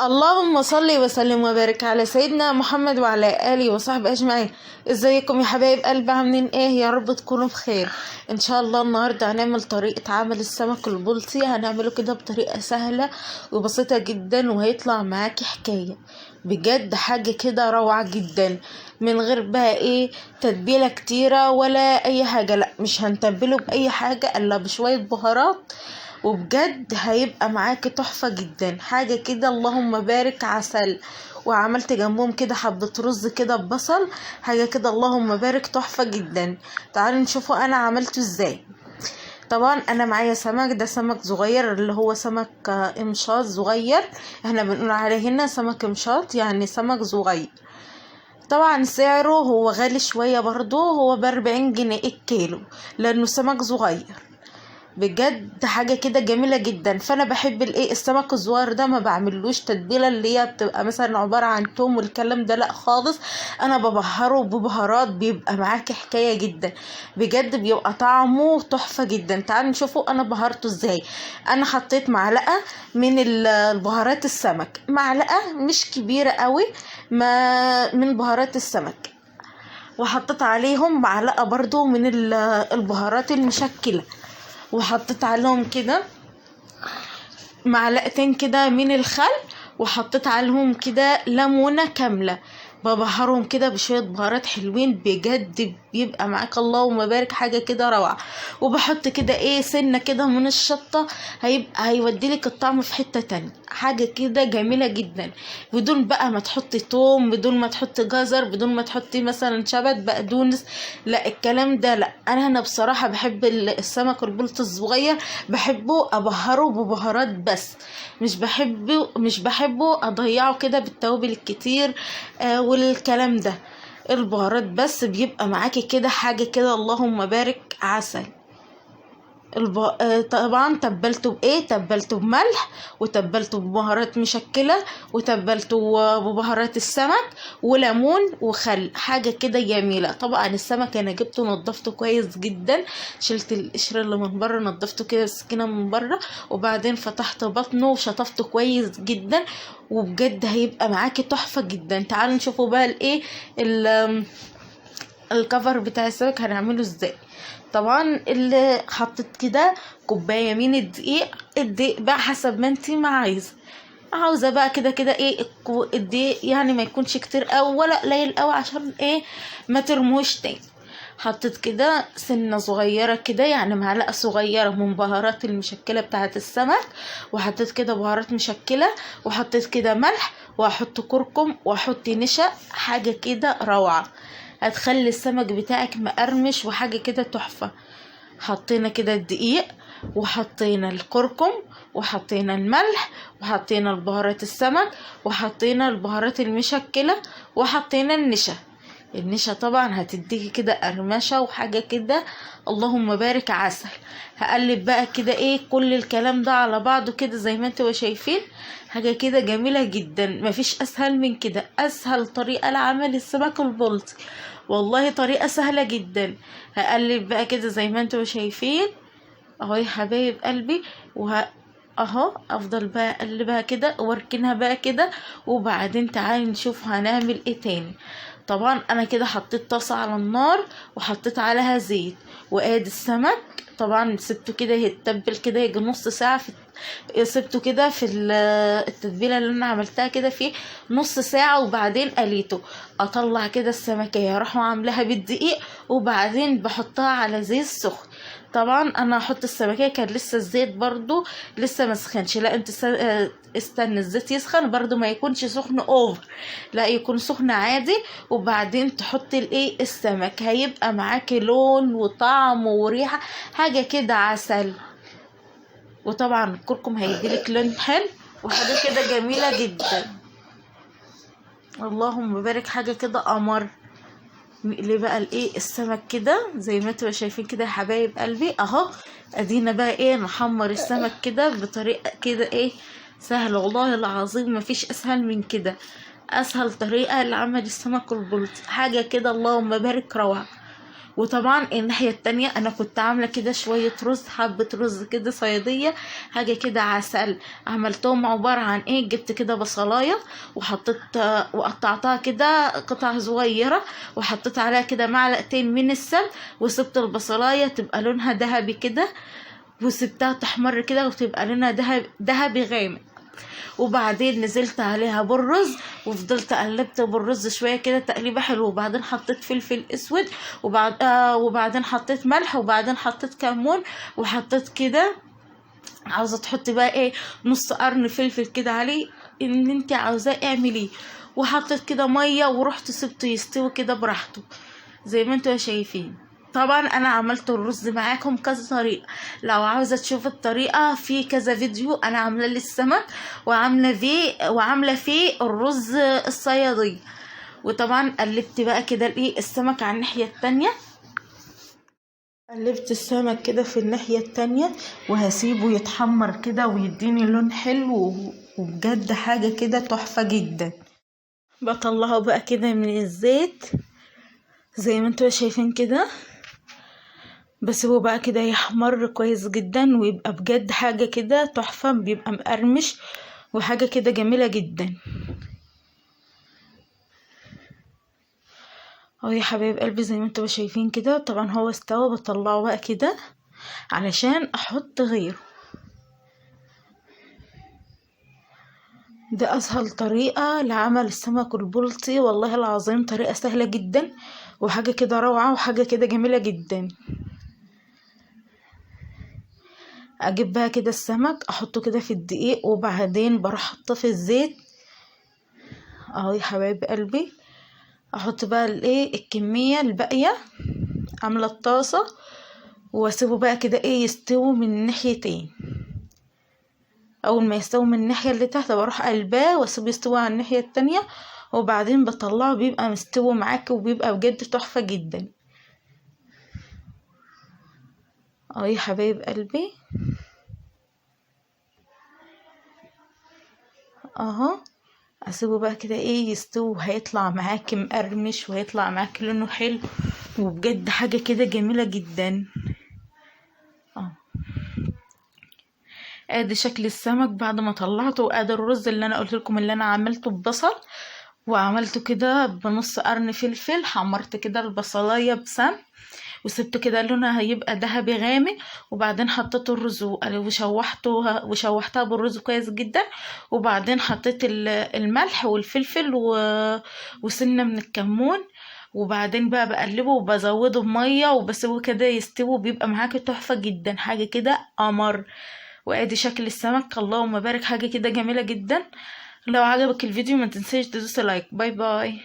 اللهم صل وسلم وبارك على سيدنا محمد وعلى آله وصحبه أجمعين. ازيكم يا حبايب قلبي، عاملين ايه؟ يا رب تكونوا بخير ان شاء الله. النهارده هنعمل طريقة عمل السمك البلطي، هنعمله كده بطريقة سهلة وبسيطة جدا، وهيطلع معاكي حكاية بجد، حاجة كده روعة جدا، من غير بقى ايه تتبيلة كتيرة ولا اي حاجة. لا، مش هنتبله باي حاجة الا بشوية بهارات، وبجد هيبقى معاكي تحفة جدا، حاجة كده اللهم بارك عسل. وعملت جنبهم كده حبة رز كده ببصل، حاجة كده اللهم بارك تحفة جدا. تعالوا نشوفوا انا عملته ازاي. طبعا انا معايا سمك، ده سمك صغير اللي هو سمك امشاط صغير، احنا بنقول عليه هنا سمك امشاط يعني سمك صغير. طبعا سعره هو غالي شوية برضو، هو ب40 جنيه الكيلو لانه سمك صغير. بجد حاجه كده جميله جدا. فانا بحب السمك الصغير ده، ما بعملوش تتبيله اللي هي بتبقى مثلا عباره عن توم والكلام ده، لا خالص. انا ببهره ببهارات، بيبقى معاكي حكايه جدا بجد، بيبقى طعمه تحفه جدا. تعالوا نشوفوا انا بهرته ازاي. انا حطيت معلقه من البهارات السمك، معلقه مش كبيره قوي ما من بهارات السمك، وحطيت عليهم معلقه برضو من البهارات المشكله، وحطيت عليهم كده معلقتين كده من الخل، وحطيت عليهم كده ليمونه كامله. ببهرهم كده بشويه بهارات حلوين بجد، بيبقى معاك اللهم بارك حاجه كده روعه. وبحط كده سنه كده من الشطه، هيوديلك الطعم في حته تانية، حاجه كده جميله جدا، بدون بقى ما تحطي توم، بدون ما تحطي جزر، بدون ما تحطي مثلا شبت بقدونس، لا الكلام ده لا. انا بصراحه بحب السمك البلطي الصغير، بحبه ابهره ببهارات بس، مش بحبه اضيعه كده بالتوابل الكتير والكلام ده. البهارات بس بيبقى معاكي كده حاجة كده اللهم بارك عسل. طبعا تبلته تبلته بملح، وتبلته ببهارات مشكلة، وتبلته ببهارات السمك وليمون وخل، حاجة كده جميلة. طبعا السمك انا جبته نضفته كويس جدا، شلت القشرة اللي من بره، نضفته كده السكينة من بره، وبعدين فتحت بطنه وشطفته كويس جدا، وبجد هيبقى معاكي تحفة جدا. تعالوا نشوفوا بقى الكفر بتاع السمك هنعمله ازاي. طبعا اللي حطيت كده كوبايه من الدقيق بقى حسب ما انتي ما عاوزه بقى كده كده الدقيق يعني ما يكونش كتير قوي ولا قليل قوي، عشان ما ترموش تاني. حطيت كده سنه صغيره كده، يعني معلقه صغيره من بهارات المشكله بتاعه السمك، وحطيت كده بهارات مشكله، وحطيت كده ملح، واحط كركم، واحط نشا، حاجه كده روعه، هتخلي السمك بتاعك مقرمش وحاجة كده تحفة. حطينا كده الدقيق، وحطينا الكركم، وحطينا الملح، وحطينا البهارات السمك، وحطينا البهارات المشكلة، وحطينا النشا طبعا هتديكي كده قرمشة وحاجة كده اللهم بارك عسل. هقلب بقى كده كل الكلام ده على بعضه كده زي ما انتوا شايفين، حاجة كده جميلة جدا. مفيش اسهل من كده، اسهل طريقة لعمل السمك البلطي، والله طريقة سهلة جدا. هقلب بقى كده زي ما انتوا شايفين اهو يا حبايب قلبي، اهو افضل بقى اقلبها كده واركنها بقى كده. وبعدين تعالي نشوف هنعمل ايه تاني. طبعا انا كده حطيت طاسة على النار، وحطيت عليها زيت، وادي السمك طبعا سبته كده يتبل كده يجي نص ساعة سبته كده في التتبيله اللي انا عملتها كده فيه نص ساعه، وبعدين قليته. اطلع كده السمكيه اروح عاملاها بالدقيق، وبعدين بحطها على زيت سخن. طبعا انا هحط السمكيه كان لسه الزيت برضو لسه ما سخنش، لا انت استنى الزيت يسخن برضو، ما يكونش سخن اوفر، لا يكون سخن عادي. وبعدين تحطي السمك، هيبقى معاكي لون وطعم وريحه حاجه كده عسل. وطبعا الكركم هيديلك لون حلو وحاجه كده جميله جدا، اللهم بارك حاجه كده قمر. نقلي بقى السمك كده زي ما انتوا شايفين كده يا حبايب قلبي اهو. ادينا بقى نحمر السمك كده بطريقه كده سهله، والله العظيم مفيش اسهل من كده، اسهل طريقه لعمل السمك البلطي، حاجه كده اللهم بارك روعه. وطبعا الناحية التانية انا كنت عاملة كده شوية رز، حبة رز كده صيادية، حاجة كده عسل. عملتهم عبارة عن ايه، جبت كده بصلاية وحطيت وقطعتها كده قطع صغيرة، وحطيت عليها كده معلقتين من السمن، وسبت البصلاية تبقى لونها ذهبي كده، وسبتها تحمر كده وتبقى لونها ذهبي غامق. وبعدين نزلت عليها بالرز، وفضلت قلبت بالرز شويه كده تقليبه حلوه، وبعدين حطيت فلفل اسود، وبعدين حطيت ملح، وبعدين حطيت كمون، وحطيت كده، عاوزه تحطي بقى ايه نص قرن فلفل كده عليه، ان انت عاوزاه اعمليه. وحطيت كده ميه، ورحت سبته يستوي كده براحته زي ما انتوا شايفين. طبعا انا عملت الرز معاكم كذا طريقه، لو عاوزه تشوف الطريقه في كذا فيديو انا عامله للسمك، وعامله فيه الرز الصياديه. وطبعا قلبت بقى كده السمك على الناحيه التانية، قلبت السمك كده في الناحيه التانية، وهسيبه يتحمر كده ويديني لون حلو، وبجد حاجه كده تحفه جدا. بطلعه بقى كده من الزيت زي ما انتوا شايفين كده، بس هو بقى كده يحمر كويس جدا، ويبقى بجد حاجة كده تحفة، بيبقى مقرمش وحاجة كده جميلة جدا. اهو يا حبايب قلبي زي ما انتوا شايفين كده. طبعا هو استوى، بطلعه بقى كده علشان احط غيره. ده اسهل طريقة لعمل السمك البلطي، والله العظيم طريقة سهلة جدا، وحاجة كده روعة، وحاجة كده جميلة جدا. اجيب بقى كده السمك احطه كده في الدقيق، وبعدين بروح حاطه في الزيت اهو يا حبايب قلبي. احط بقى الكميه الباقيه، عامله الطاسه، واسيبه بقى كده يستوي من ناحيتين. اول ما يستوي من الناحيه اللي تحت بروح قلباه واسيبه يستوي على الناحيه التانية، وبعدين بطلعه بيبقى مستوي معاك، وبيبقى بجد تحفه جدا اهو يا حبايب قلبي. اهو اسيبه بقى كده يستوي، وهيطلع معاكي مقرمش، وهيطلع معاكي لونه حلو، وبجد حاجة كده جميلة جدا. ادي شكل السمك بعد ما طلعته، وادي الرز اللي انا قلت لكم اللي انا عملته ببصل، وعملته كده بنص قرن فلفل، حمرت كده البصلايه بسمن، وسبته كده لونها هيبقى ذهبي غامق، وبعدين حطيت الرز وشوحتها بالرز كويس جدا، وبعدين حطيت الملح والفلفل وسنه من الكمون، وبعدين بقى بقلبه وبزوده بميه وبسيبه كده يستوي، بيبقى معاكي تحفه جدا، حاجه كده قمر. وادي شكل السمك، اللهم بارك، حاجه كده جميله جدا. لو عجبك الفيديو ما تنساش تدوس لايك. باي باي.